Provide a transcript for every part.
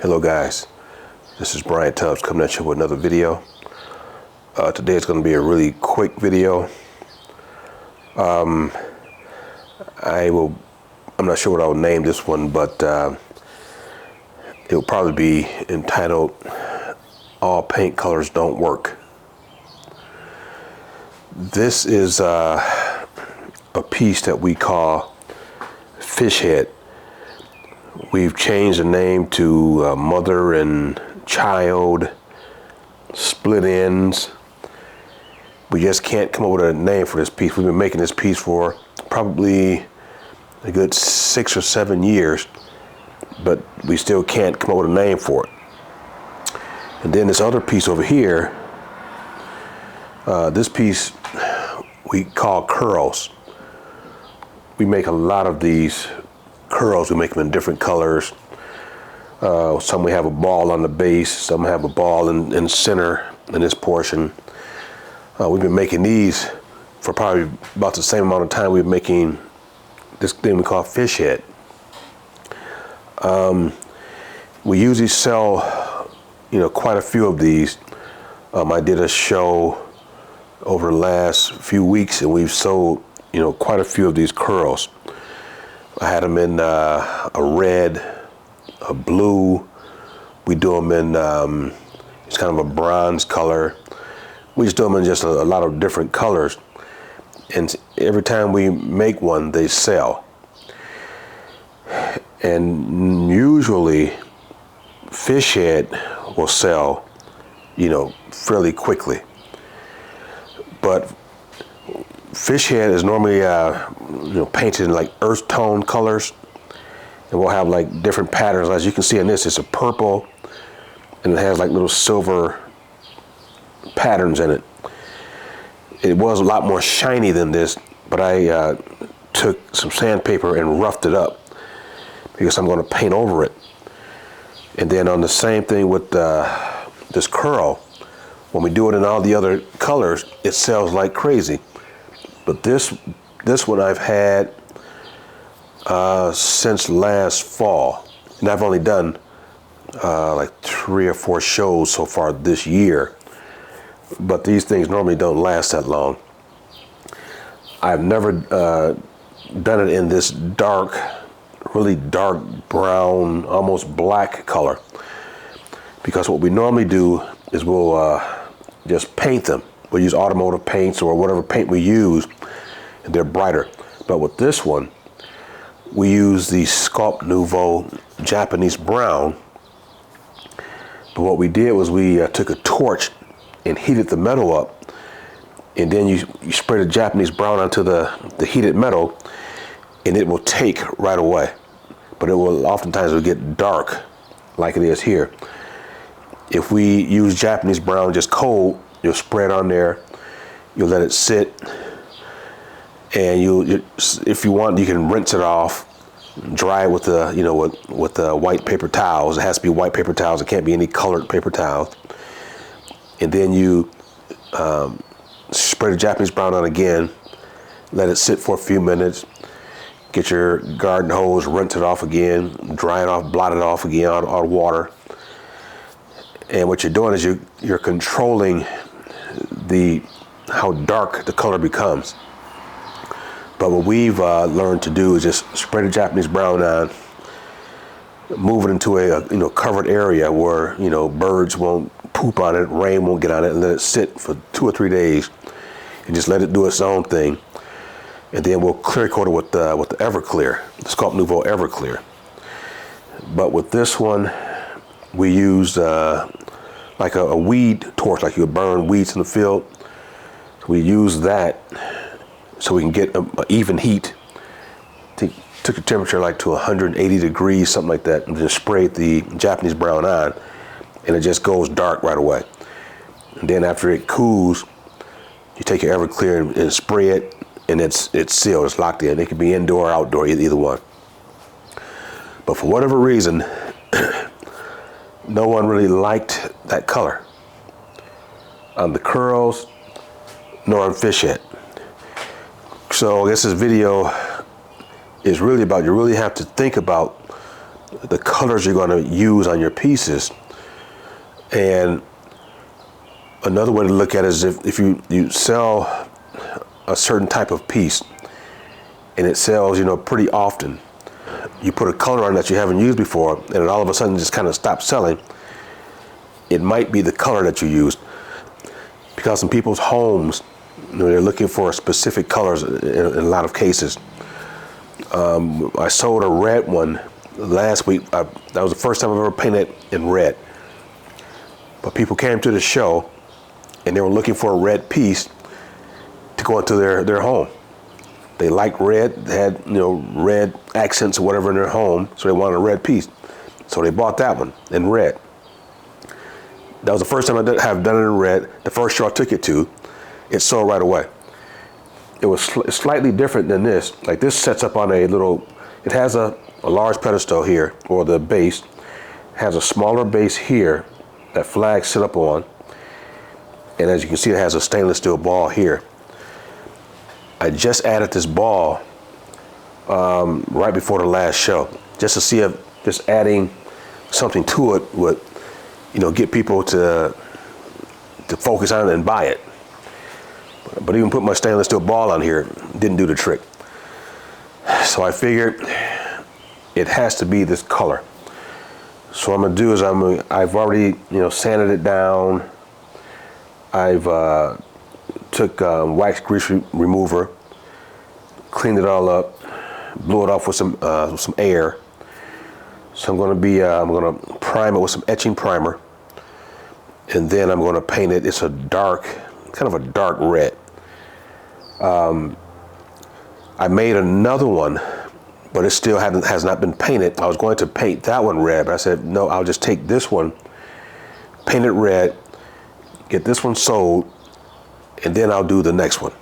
Hello guys, this is Brian Tubbs coming at you with another video. Today is going to be a really quick video. I'm not sure what I'll name this one, but it'll probably be entitled All Paint Colors Don't Work. This is a piece that we call Fish Head. We've changed the name to Mother and Child, Split Ends. We just can't come up with a name for this piece. We've been making this piece for probably a good 6 or 7 years, but we still can't come up with a name for it. And then this other piece over here, this piece we call curls. We make a lot of these curls. We make them in different colors. Some we have a ball on the base, some have a ball in the center in this portion. We've been making these for probably about the same amount of time we've been making this thing we call Fish Head. We usually sell, quite a few of these. I did a show over the last few weeks and we've sold, quite a few of these curls. I had them in a red, a blue. We do them in it's kind of a bronze color. We just do them in just a lot of different colors. And every time we make one, they sell. And usually, Fish Head will sell, fairly quickly. But Fish Head is normally, painted in like earth tone colors, and we'll have like different patterns. As you can see in this, it's a purple, and it has like little silver patterns in it. It was a lot more shiny than this, but I took some sandpaper and roughed it up because I'm going to paint over it. And then on the same thing with this curl, when we do it in all the other colors, it sells like crazy. But this one I've had since last fall, and I've only done like 3 or 4 shows so far this year. But these things normally don't last that long. I've never done it in this dark, really dark brown, almost black color, because what we normally do is we'll just paint them. We'll use automotive paints or whatever paint we use, and they're brighter. But with this one, we use the Sculpt Nouveau Japanese brown. But what we did was we took a torch and heated the metal up, and then you spray the Japanese brown onto the heated metal, and it will take right away. But it will oftentimes get dark like it is here. If we use Japanese brown just cold, you'll spray it on there, you'll let it sit, and if you want, you can rinse it off, dry it with the white paper towels. It has to be white paper towels. It can't be any colored paper towels. And then you spray the Japanese brown on again, let it sit for a few minutes, get your garden hose, rinse it off again, dry it off, blot it off again out of water. And what you're doing is you're controlling how dark the color becomes. But what we've learned to do is just spray the Japanese brown on, move it into a covered area where birds won't poop on it, rain won't get on it, and let it sit for 2 or 3 days, and just let it do its own thing. And then we'll clear coat it with the Everclear, the Sculpt Nouveau Everclear. But with this one, we used like a weed torch, like you would burn weeds in the field. So we use that so we can get an even heat. Took the temperature like to 180 degrees, something like that, and just sprayed the Japanese brown on, and it just goes dark right away. And then after it cools, you take your Everclear and spray it, and it's sealed, it's locked in. It can be indoor or outdoor, either one. But for whatever reason, no one really liked that color on the curls nor on Fish Head. So I guess this video is really about, you really have to think about the colors you're going to use on your pieces. And another way to look at it is if you sell a certain type of piece and it sells, pretty often, you put a color on that you haven't used before, and it all of a sudden just kind of stops selling. It might be the color that you used, because in people's homes, they're looking for specific colors in a lot of cases. I sold a red one last week. That was the first time I've ever painted in red. But people came to the show and they were looking for a red piece to go into their home. They liked red, they had red accents or whatever in their home, so they wanted a red piece. So they bought that one in red. That was the first time I have done it in red. The first show I took it to, it sold right away. It was slightly different than this. Like, this sets up on it has a large pedestal here, or the base, has a smaller base here that flags sit up on. And as you can see, it has a stainless steel ball here. I just added this ball right before the last show, just to see if just adding something to it would, get people to focus on it and buy it. But even put my stainless steel ball on here didn't do the trick. So I figured it has to be this color. So what I'm gonna do is I've already sanded it down. I've took wax grease remover, cleaned it all up, blew it off with some air. So I'm gonna prime it with some etching primer, and then I'm gonna paint it. It's a kind of a dark red. I made another one, but it still has not been painted. I was going to paint that one red, but I said, no, I'll just take this one, paint it red, get this one sold, and then I'll do the next one.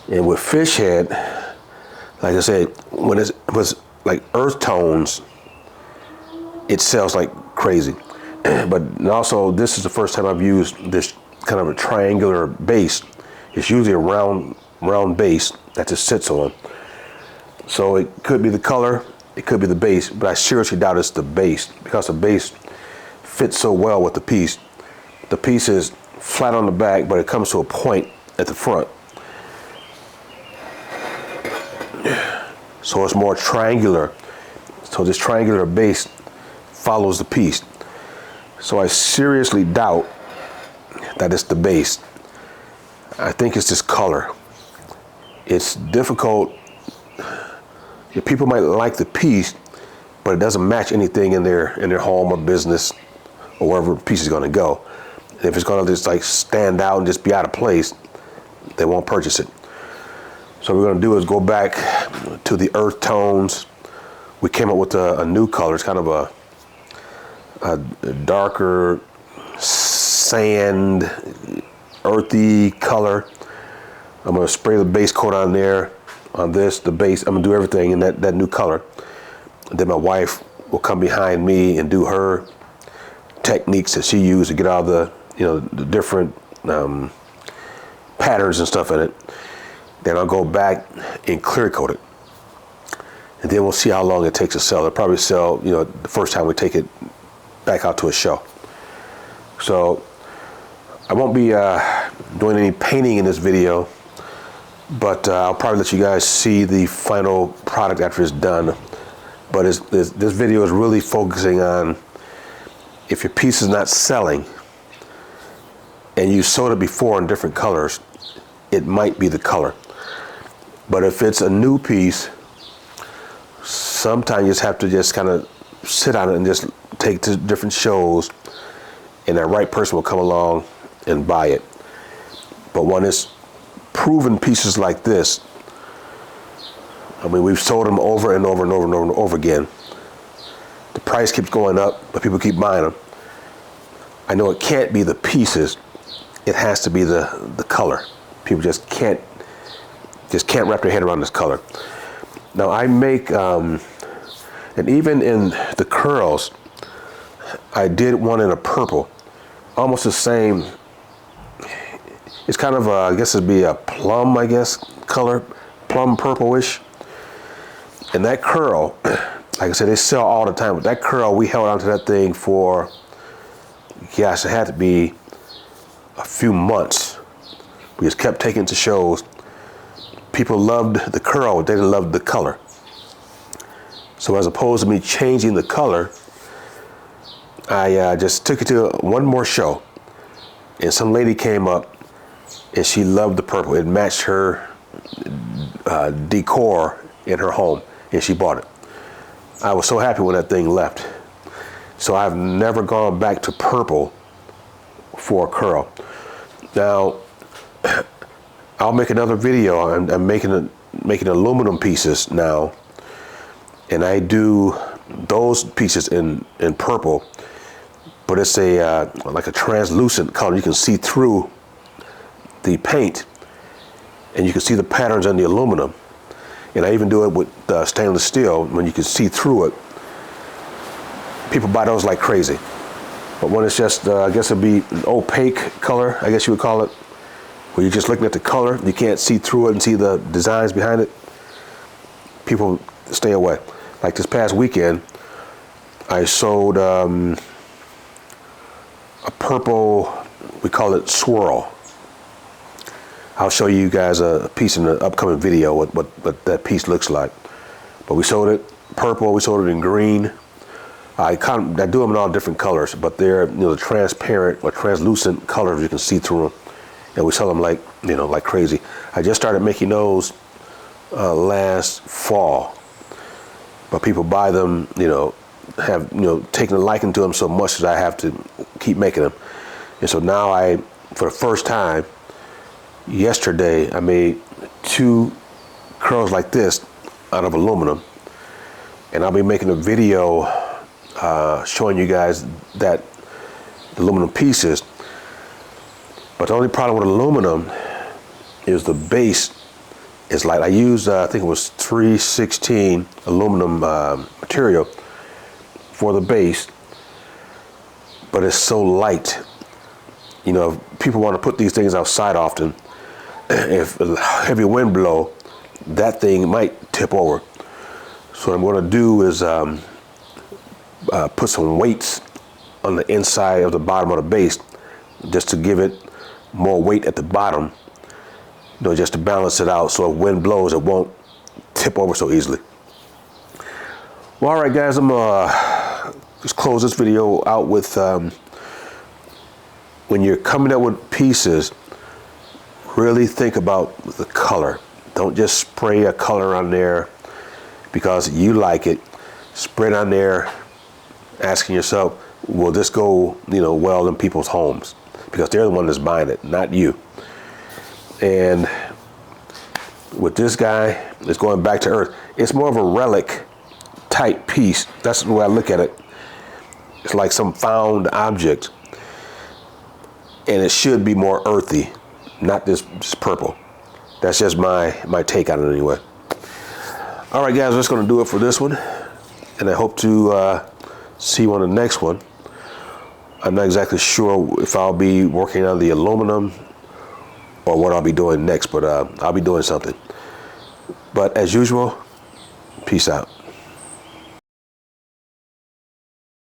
And with Fish Head, like I said, when it was like earth tones, it sells like crazy. But also, this is the first time I've used this kind of a triangular base. It's usually a round base that just sits on. So it could be the color, it could be the base, but I seriously doubt it's the base, because the base fits so well with the piece. The piece is flat on the back, but it comes to a point at the front. So it's more triangular. So this triangular base follows the piece. So I seriously doubt that it's the base. I think it's this color. It's difficult. People might like the piece, but it doesn't match anything in their home or business or wherever the piece is going to go. And if it's going to just like stand out and just be out of place, they won't purchase it. So what we're going to do is go back to the earth tones. We came up with a new color. It's kind of a darker sand, earthy color. I'm going to spray the base coat on there, on this, the base. I'm going to do everything in that new color. And then my wife will come behind me and do her techniques that she used to get all the different patterns and stuff in it. Then I'll go back and clear coat it. And then we'll see how long it takes to sell. It'll probably sell, the first time we take it back out to a show. So I won't be doing any painting in this video, but I'll probably let you guys see the final product after it's done. But this video is really focusing on, if your piece is not selling and you sold it before in different colors, it might be the color. But if it's a new piece, sometimes you just have to just kind of sit on it and just take to different shows, and that right person will come along and buy it. But when it's proven pieces like this, I mean, we've sold them over and over and over and over and over again. The price keeps going up, but people keep buying them. I know it can't be the pieces. It has to be the color. People just can't wrap their head around this color. Now I make, and even in the curls, I did one in a purple, almost the same. It's kind of I guess it'd be a plum, color, plum purplish. And that curl, Like I said, they sell all the time. But that curl, we held onto that thing for, gosh, it had to be a few months. We just kept taking it to shows. People loved the curl, they didn't love the color. So as opposed to me changing the color, I just took it to one more show. And some lady came up and she loved the purple. It matched her decor in her home, and she bought it. I was so happy when that thing left. So I've never gone back to purple for a curl. Now, I'll make another video. I'm making aluminum pieces now, and I do those pieces in purple, but it's a like a translucent color. You can see through the paint, and you can see the patterns on the aluminum. And I even do it with stainless steel when you can see through it. People buy those like crazy. But when it's just, I guess it'd be an opaque color, I guess you would call it, where you're just looking at the color, you can't see through it and see the designs behind it, people stay away. Like this past weekend, I sold a purple, we call it swirl. I'll show you guys a piece in the upcoming video, what that piece looks like. But we sold it purple, we sold it in green. I do them in all different colors, but they're, the transparent or translucent colors, you can see through them. And we sell them like, like crazy. I just started making those last fall. But people buy them, have, taken a liking to them so much that I have to keep making them. And so now for the first time, yesterday, I made 2 curls like this out of aluminum, and I'll be making a video showing you guys that aluminum pieces. But the only problem with aluminum is the base is light. I used, I think it was 316 aluminum material for the base, but it's so light. People want to put these things outside often. If a heavy wind blow, that thing might tip over. So what I'm going to do is put some weights on the inside of the bottom of the base, just to give it more weight at the bottom, just to balance it out, so if wind blows, it won't tip over so easily. Well, all right, guys, I'm gonna just close this video out with when you're coming up with pieces, really think about the color. Don't just spray a color on there because you like it. Spray it on there asking yourself, will this go, well in people's homes? Because they're the one that's buying it, not you. And with this guy, it's going back to earth. It's more of a relic type piece. That's the way I look at it. It's like some found object. And it should be more earthy, not this purple. That's just my take on it anyway. All right, guys, that's going to do it for this one. And I hope to see you on the next one. I'm not exactly sure if I'll be working on the aluminum or what I'll be doing next, but I'll be doing something. But as usual, peace out.